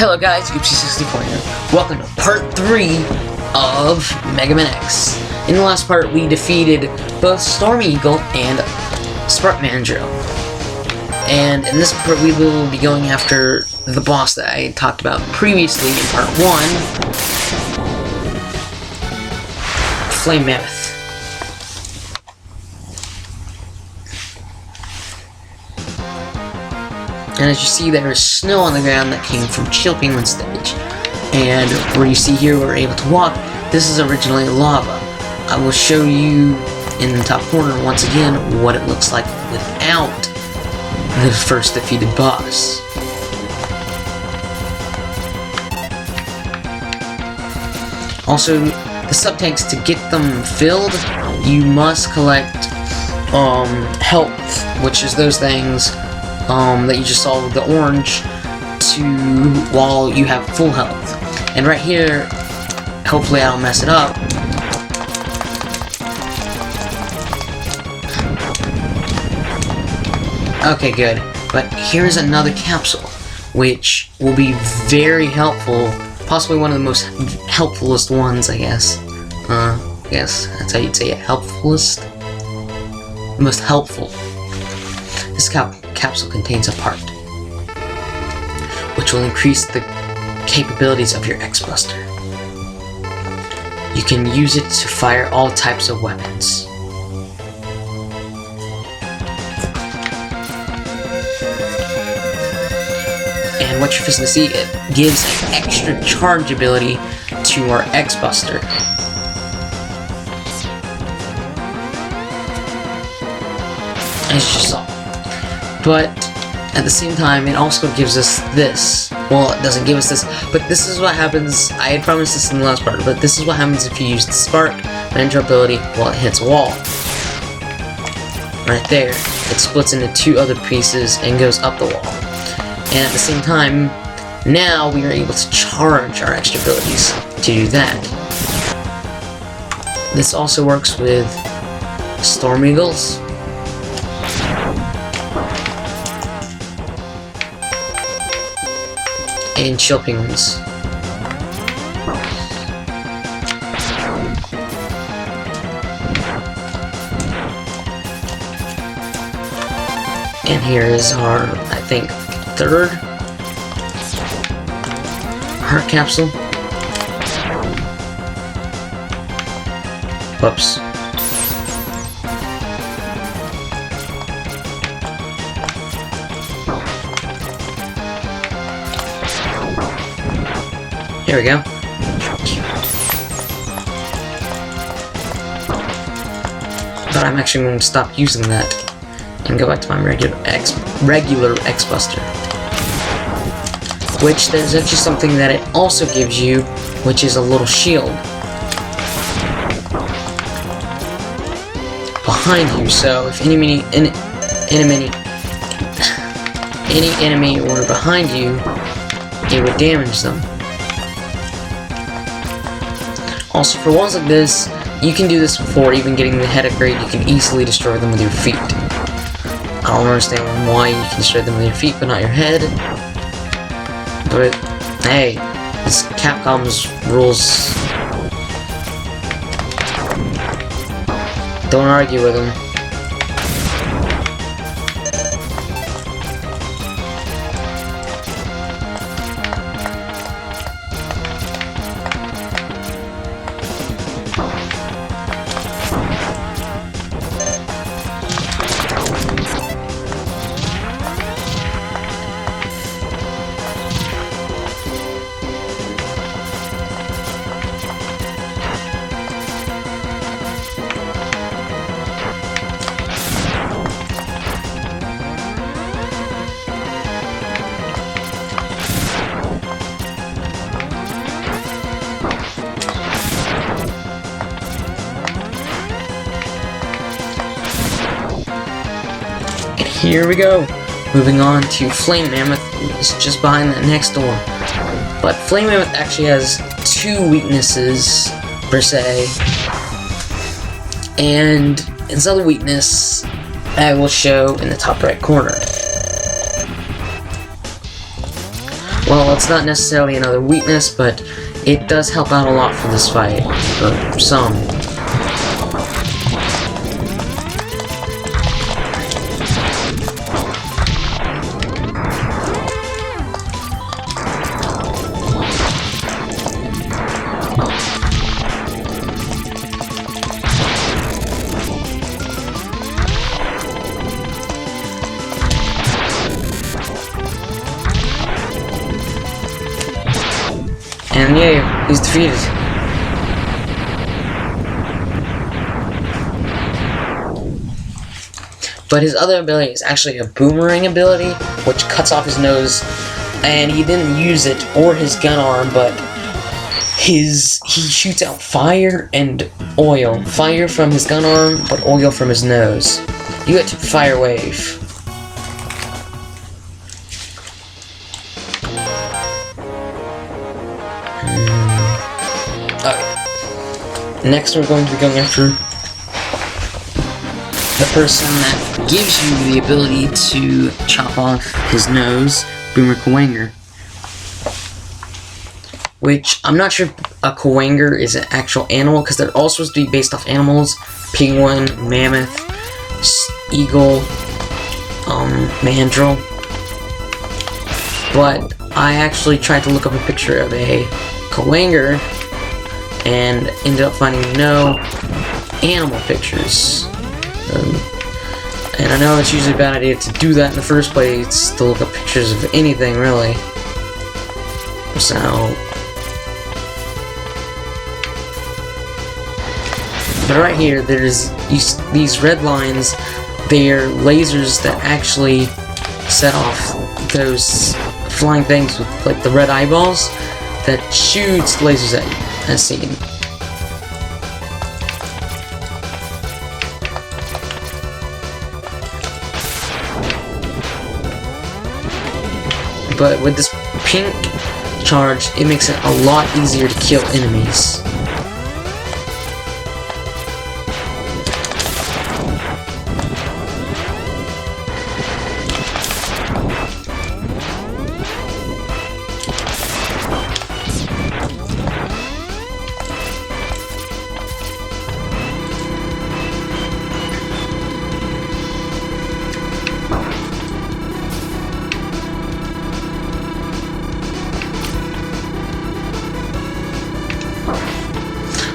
Hello guys, Goopsy64 here. Welcome to part 3 of Mega Man X. In the last part, we defeated both Storm Eagle and Spark Mandrill. And in this part, we will be going after the boss that I talked about previously in part 1, Flame Mammoth. And as you see, there is snow on the ground that came from Chill Penguin stage. And where you see here we're able to walk, this is originally lava. I will show you in the top corner once again what it looks like without the first defeated boss. Also, the sub-tanks, to get them filled, you must collect health, which is those things that you just saw with the orange, while you have full health. And right here, hopefully I don't mess it up. Okay, good. But here's another capsule, which will be very helpful, possibly one of the most helpfulest ones, I guess. Yes, that's how you'd say it, helpfulest. The most helpful. This capsule contains a part which will increase the capabilities of your X-Buster. You can use it to fire all types of weapons. And what you're supposed to see, it gives an extra charge ability to our X-Buster. As you saw. But at the same time, it also gives us this. Well, it doesn't give us this, but this is what happens. I had promised this in the last part, but this is what happens if you use the Spark Mandrill ability while it hits a wall. Right there, it splits into two other pieces and goes up the wall. And at the same time, now we are able to charge our extra abilities to do that. This also works with Storm Eagles. And Chill Penguins. And here is our, I think, third heart capsule. Whoops. There we go. But I'm actually going to stop using that and go back to my regular X-Buster. Which there's actually something that it also gives you, which is a little shield behind you. So if any enemy were behind you, it would damage them. Also, for walls like this, you can do this before even getting the head upgrade. You can easily destroy them with your feet. I don't understand why you can destroy them with your feet, but not your head. But, hey, it's Capcom's rules. Don't argue with them. Here we go. Moving on to Flame Mammoth, is just behind that next door. But Flame Mammoth actually has two weaknesses, per se. And its other weakness I will show in the top right corner. well, it's not necessarily another weakness, but it does help out a lot for this fight. For some. And yeah, he's defeated. But his other ability is actually a boomerang ability, which cuts off his nose, and he didn't use it or his gun arm, but he shoots out fire and oil. Fire from his gun arm, but oil from his nose. You get Fire Wave. Okay. Next we're going to be going after the person that gives you the ability to chop off his nose, kuwanger. Which, I'm not sure if a kuwanger is an actual animal, because they're all supposed to be based off animals. Penguin, mammoth, eagle, mandrill. But I actually tried to look up a picture of a kuwanger and ended up finding no animal pictures. And I know it's usually a bad idea to do that in the first place, to look up pictures of anything, really. So... but right here, there's these red lines. They're lasers that actually set off those flying things with, like, the red eyeballs that shoots lasers at you, as seen. But with this pink charge, it makes it a lot easier to kill enemies.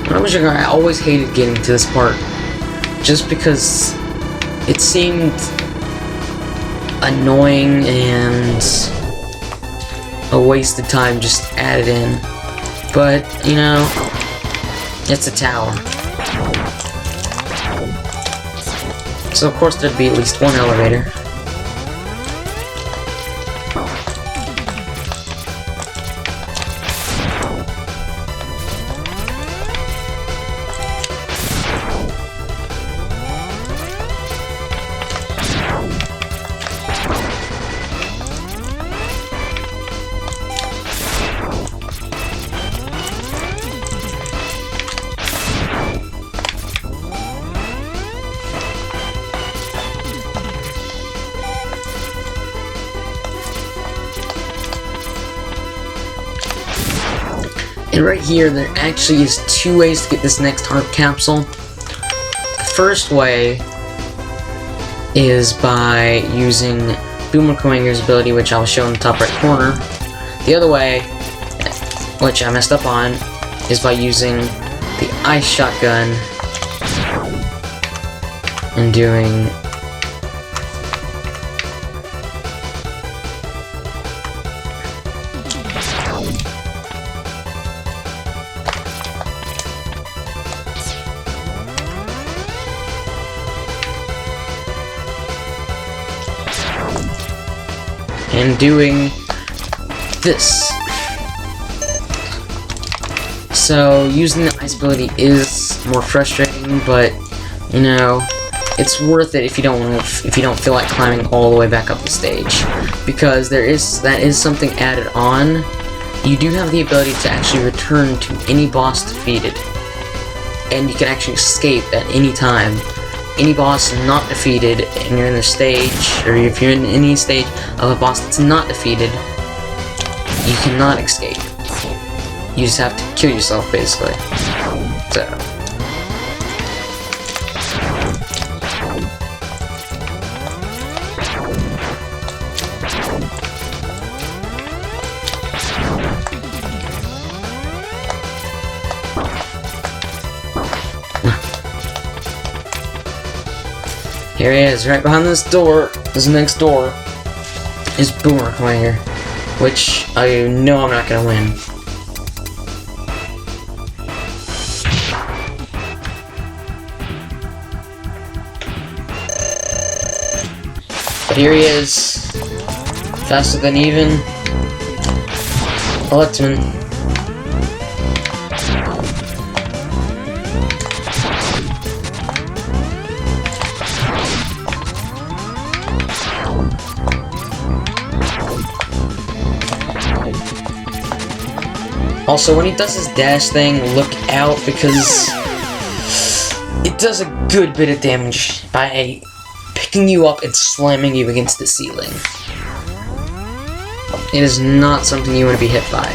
When I was younger, I always hated getting to this part, just because it seemed annoying and a waste of time just added in. But, you know, it's a tower. So of course there'd be at least one elevator. And right here, there actually is two ways to get this next heart capsule. The first way is by using kuwanger's ability, which I'll show in the top right corner. The other way, which I messed up on, is by using the ice shotgun and doing this. So using the ice ability is more frustrating, but you know, it's worth it if you don't feel like climbing all the way back up the stage, because that is something added on. You do have the ability to actually return to any boss defeated, and you can actually escape at any time. Any boss not defeated, and you're in the stage, or if you're in any stage of a boss that's not defeated, you cannot escape. You just have to kill yourself, basically. So. Here he is, right behind this door. This next door is Boomer Kuwanger, which I know I'm not gonna win. But here he is, faster than even Electman. Also, when he does his dash thing, look out, because it does a good bit of damage by picking you up and slamming you against the ceiling. It is not something you want to be hit by.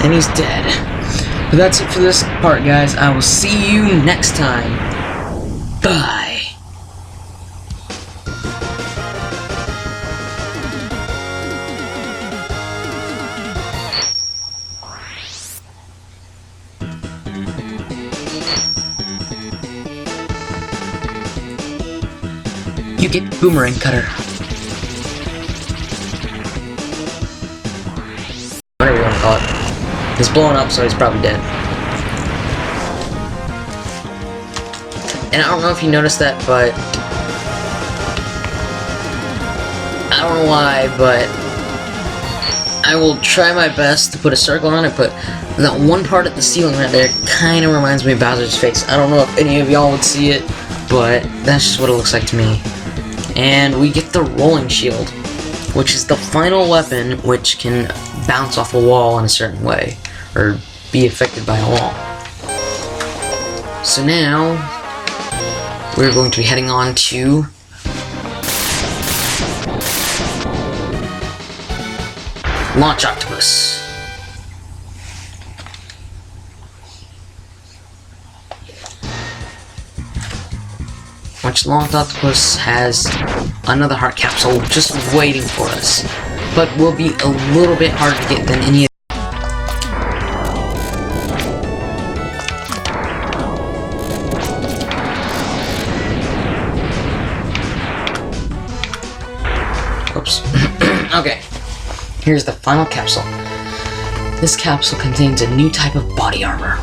And he's dead. But that's it for this part, guys. I will see you next time. Bye. You get Boomerang Cutter. Whatever you want to call it. He's blowing up, so he's probably dead. And I don't know if you noticed that, but I don't know why, but I will try my best to put a circle on it, but that one part at the ceiling right there kind of reminds me of Bowser's face. I don't know if any of y'all would see it, but that's just what it looks like to me. And we get the Rolling Shield, which is the final weapon which can bounce off a wall in a certain way, or be affected by a wall. So now, we're going to be heading on to Launch Octopus. Which Launch Octopus has another heart capsule just waiting for us, but will be a little bit harder to get than any of Oops. Okay. Here's the final capsule. This capsule contains a new type of body armor.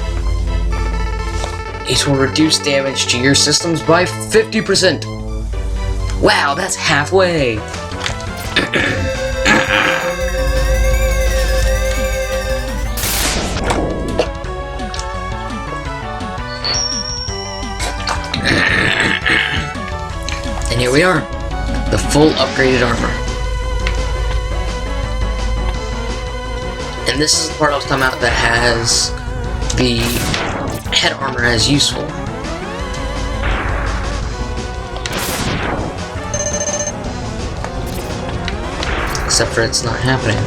It will reduce damage to your systems by 50%. Wow, that's halfway. And here we are, the full upgraded armor. And this is the part I was talking about that has the head armor as useful. Except for it's not happening.